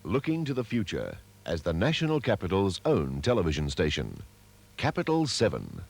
looking to the future as the national capital's own television station. Capital 7.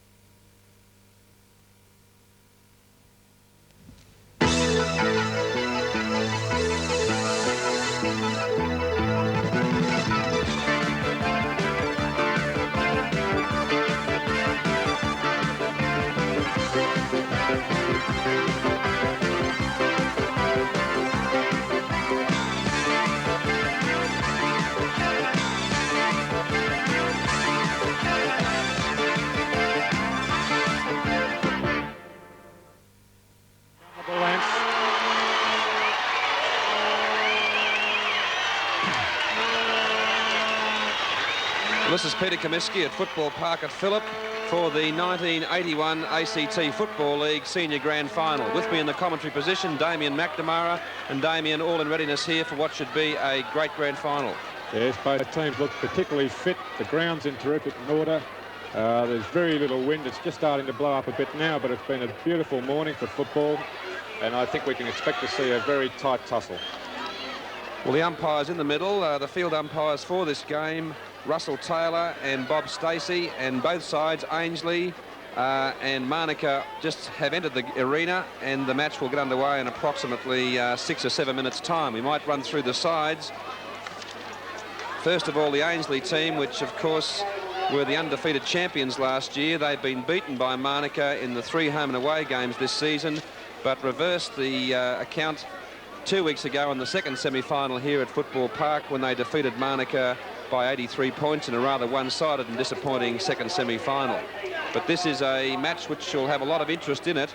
This is Peter Comiskey at Football Park at Phillip for the 1981 ACT Football League Senior Grand Final. With me in the commentary position, Damien McNamara, and Damien all in readiness here for what should be a great grand final. Yes, both teams look particularly fit. The ground's in terrific order. There's very little wind. It's just starting to blow up a bit now, but it's been a beautiful morning for football, and I think we can expect to see a very tight tussle. Well, the umpires in the middle, the field umpires for this game, Russell Taylor and Bob Stacey, and both sides, Ainsley and Manuka, just have entered the arena, and the match will get underway in approximately 6 or 7 minutes' time. We might run through the sides. First of all, the Ainsley team, which of course were the undefeated champions last year. They've been beaten by Manuka in the 3 home and away games this season, but reversed the account 2 weeks ago in the second semi-final here at Football Park when they defeated Manuka by 83 points in a rather one-sided and disappointing second semi-final. But this is a match which will have a lot of interest in it.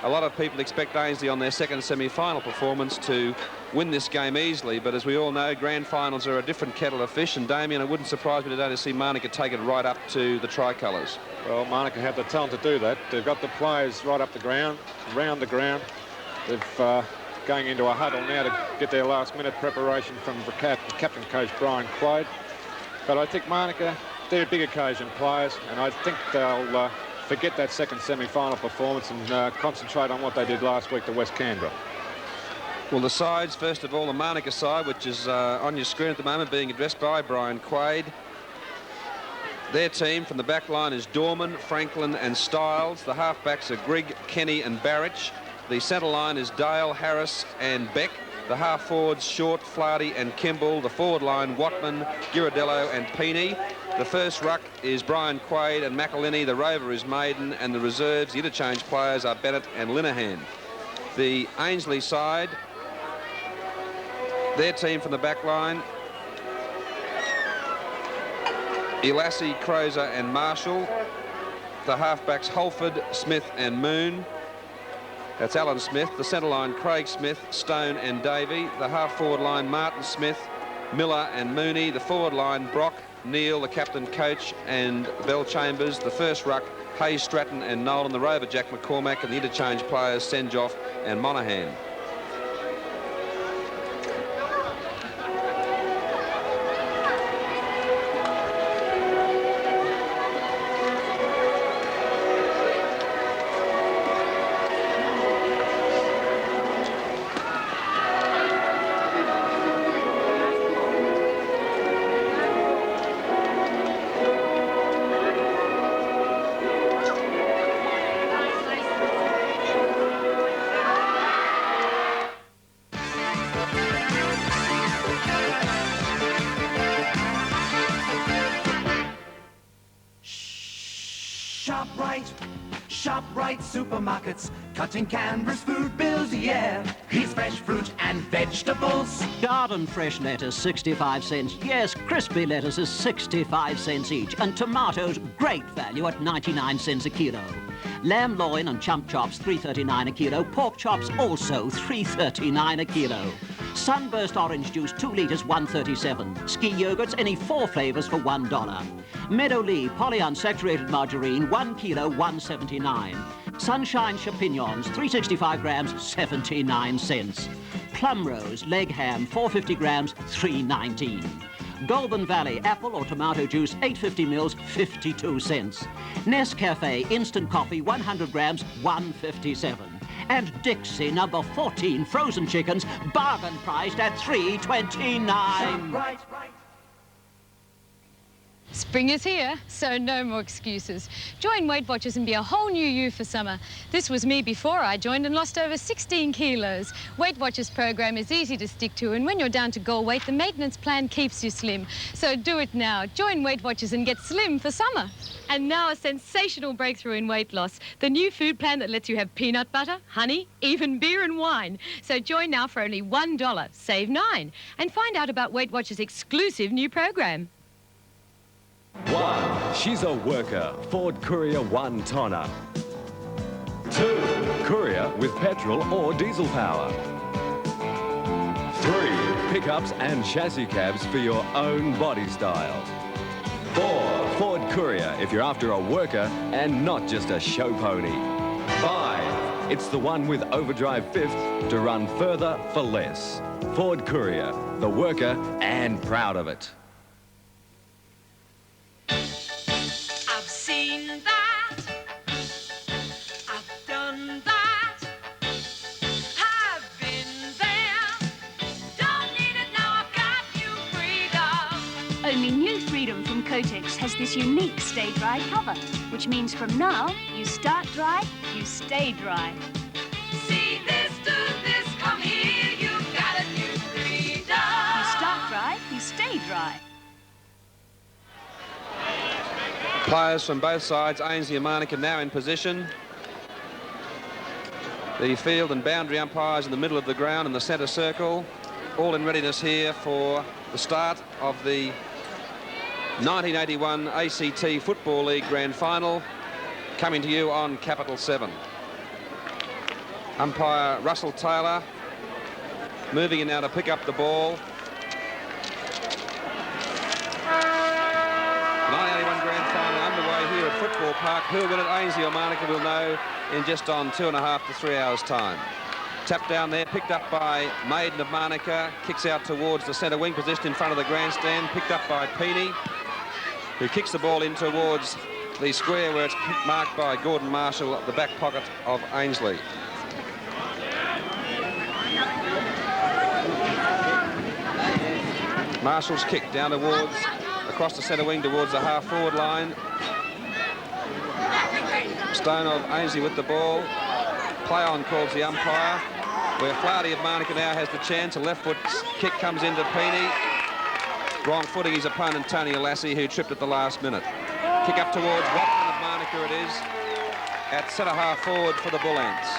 A lot of people expect Ainsley on their second semi-final performance to win this game easily, but as we all know, grand finals are a different kettle of fish, and Damien, it wouldn't surprise me today to see Manuka take it right up to the tricolours. Well, Manuka have the talent to do that. They've got the players right up the ground, around the ground. They've going into a huddle now to get their last-minute preparation from captain coach Brian Quaid. But I think Manuka, they're big occasion players, and I think they'll forget that second semi-final performance and concentrate on what they did last week to West Canberra. Well, the sides, first of all, the Manuka side, which is on your screen at the moment, being addressed by Brian Quaid. Their team from the back line is Dorman, Franklin and Stiles. The halfbacks are Grigg, Kenny and Barrich. The centre line is Dale, Harris and Beck. The half forwards, Short, Flaherty and Kimball. The forward line, Watman, Ghirardello and Peeney. The first ruck is Brian Quaid and McElhinney. The rover is Maiden, and the reserves, the interchange players, are Bennett and Linehan. The Ainsley side, their team from the back line, Elassie, Crozer and Marshall. The halfbacks, Holford, Smith and Moon. That's Alan Smith. The centre line, Craig Smith, Stone and Davey. The half-forward line, Martin Smith, Miller and Mooney. The forward line, Brock, Neil, the captain coach, and Bell Chambers. The first ruck, Hayes Stratton and Nolan. The rover, Jack McCormack, and the interchange players, Senjoff and Monaghan. ShopRite supermarkets, cutting Canberra's food bills, yeah. Here's fresh fruit and vegetables. Garden fresh lettuce, 65 cents. Yes, crispy lettuce is 65 cents each. And tomatoes, great value at 99 cents a kilo. Lamb loin and chump chops, $3.39 a kilo. Pork chops, also $3.39 a kilo. Sunburst orange juice, 2 litres, $1.37. Ski yogurts, any 4 flavours for $1. Meadow Lee polyunsaturated margarine, 1 kilo, $1.79. Sunshine champignons, 365 grams, 79 cents. Plum Rose leg ham, 450 grams, $3.19. Golden Valley apple or tomato juice, 850 mils, 52 cents. Nescafe instant coffee, 100 grams, $1.57. And Dixie, number 14, frozen chickens, bargain priced at $3.29. Spring is here, so no more excuses. Join Weight Watchers and be a whole new you for summer. This was me before I joined and lost over 16 kilos. Weight Watchers program is easy to stick to, and when you're down to goal weight, the maintenance plan keeps you slim. So do it now. Join Weight Watchers and get slim for summer. And now a sensational breakthrough in weight loss. The new food plan that lets you have peanut butter, honey, even beer and wine. So join now for only $1, save $9, and find out about Weight Watchers' exclusive new program. 1. She's a worker. Ford Courier 1 tonner. 2. Courier with petrol or diesel power. 3. Pickups and chassis cabs for your own body style. 4. Ford Courier if you're after a worker and not just a show pony. 5. It's the one with overdrive fifth to run further for less. Ford Courier, the worker and proud of it. I've seen that, I've done that, I've been there, don't need it now, I've got new freedom. Only new Freedom from Kotex has this unique Stay Dry cover, which means from now, you start dry, you stay dry. See this, do this, come here, you've got a new freedom. You start dry, you stay dry. Players from both sides, Ainsley and Monica, now in position. The field and boundary umpires in the middle of the ground in the centre circle, all in readiness here for the start of the 1981 ACT Football League Grand Final, coming to you on Capital 7. Umpire Russell Taylor moving in now to pick up the ball. 1981 Grand Final underway here at Football Park. Who'll win it, Ainsley or Monica, will know in just on 2.5 to 3 hours' time. Tap down there, picked up by Maiden of Monica, kicks out towards the centre wing position in front of the grandstand, picked up by Peeny, who kicks the ball in towards the square where it's marked by Gordon Marshall, the back pocket of Ainsley. Marshall's kick down towards, across the centre wing towards the half-forward line. Stone of Ainsley with the ball. Play on calls the umpire, where Flardy of Monica now has the chance. A left foot kick comes into Peeny. Wrong footing his opponent, Tony Alassi, who tripped at the last minute. Kick up towards Watman of Monica it is, at centre half forward for the Bull Ants.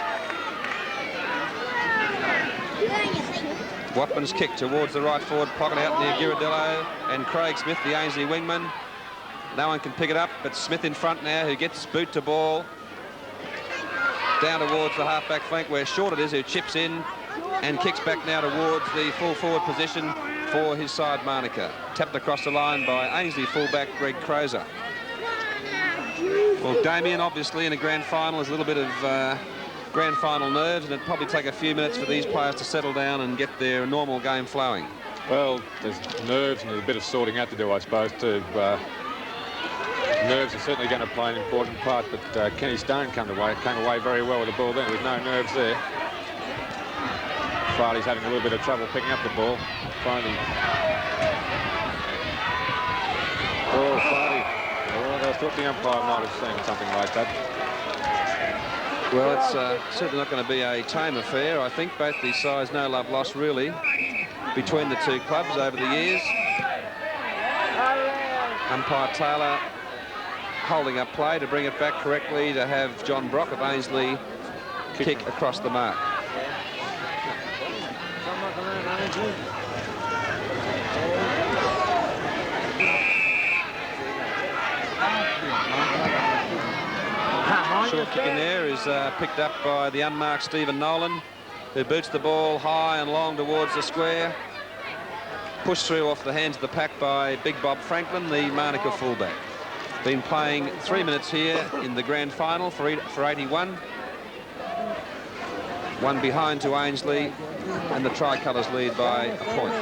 Watman's kick towards the right forward pocket out near Girardello, and Craig Smith, the Ainsley wingman. No one can pick it up, but Smith in front now, who gets boot to ball. Down towards the half-back flank where Short it is, who chips in and kicks back now towards the full forward position for his side, Monica. Tapped across the line by Ainsley fullback Greg Crozer. Well, Damien, obviously, in a grand final, is a little bit of grand final nerves, and it'd probably take a few minutes for these players to settle down and get their normal game flowing. Well, there's nerves and there's a bit of sorting out to do, I suppose, too. Nerves are certainly going to play an important part, but Kenny Stone came away very well with the ball then, with no nerves there. Farley's having a little bit of trouble picking up the ball. Finally. Oh, Farley. Oh, I thought the umpire might have seen something like that. Well, it's certainly not going to be a tame affair. I think both these sides, no love lost really between the two clubs over the years. Umpire Taylor holding up play to bring it back correctly to have John Brock of Ainsley kick across the mark. Short kick in there is picked up by the unmarked Stephen Nolan, who boots the ball high and long towards the square. Pushed through off the hands of the pack by Big Bob Franklin, the Monica fullback. Been playing 3 minutes here in the grand final for 81. One behind to Ainsley, and the Tricolours lead by a point.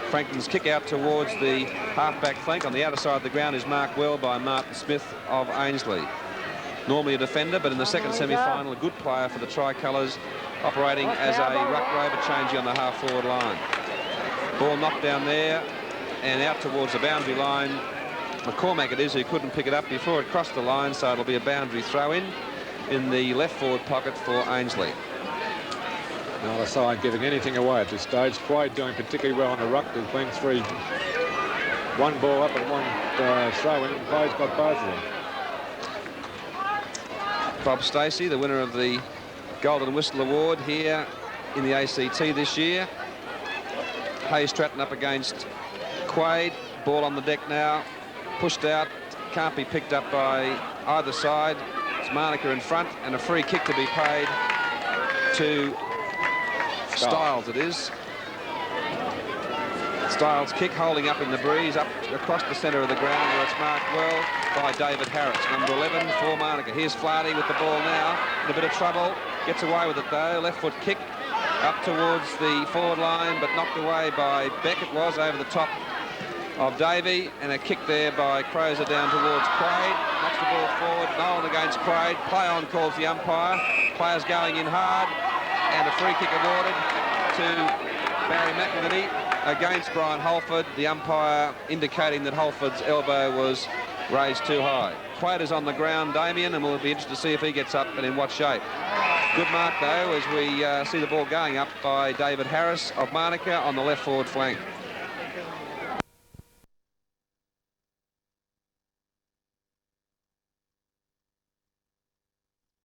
Franklin's kick out towards the half-back flank on the outer side of the ground is marked well by Martin Smith of Ainsley. normally a defender, but in the second semi-final, a good player for the Tricolours, operating as a ruck rover, changing on the half-forward line. Ball knocked down there and out towards the boundary line. McCormack it is who couldn't pick it up before it crossed the line, so it'll be a boundary throw-in the left forward pocket for Ainslie. Not a side giving anything away at this stage. Quaid doing particularly well on the ruck. There's been one ball up and one throw-in, and Quaid's got both of them. Bob Stacey, the winner of the Golden Whistle Award here in the ACT this year. Hayes Stratton up against Quaid. Ball on the deck now. Pushed out. Can't be picked up by either side. It's Manica in front, and a free kick to be paid to Styles it is. Styles kick holding up in the breeze, up across the centre of the ground where it's marked well by David Harris, number 11 for Manica. Here's Flaherty with the ball now, in a bit of trouble, gets away with it though, left foot kick up towards the forward line, but knocked away by Beck. It was over the top of Davey, and a kick there by Crozer down towards Quaid. Knocks the ball forward, Nolan against Quaid. Play on calls the umpire. Players going in hard, and a free kick awarded to Barry McInerney against Brian Holford. The umpire indicating that Holford's elbow was raised too high. Quaid is on the ground, Damien, and we'll be interested to see if he gets up and in what shape. Good mark, though, as we see the ball going up by David Harris of Manica on the left forward flank.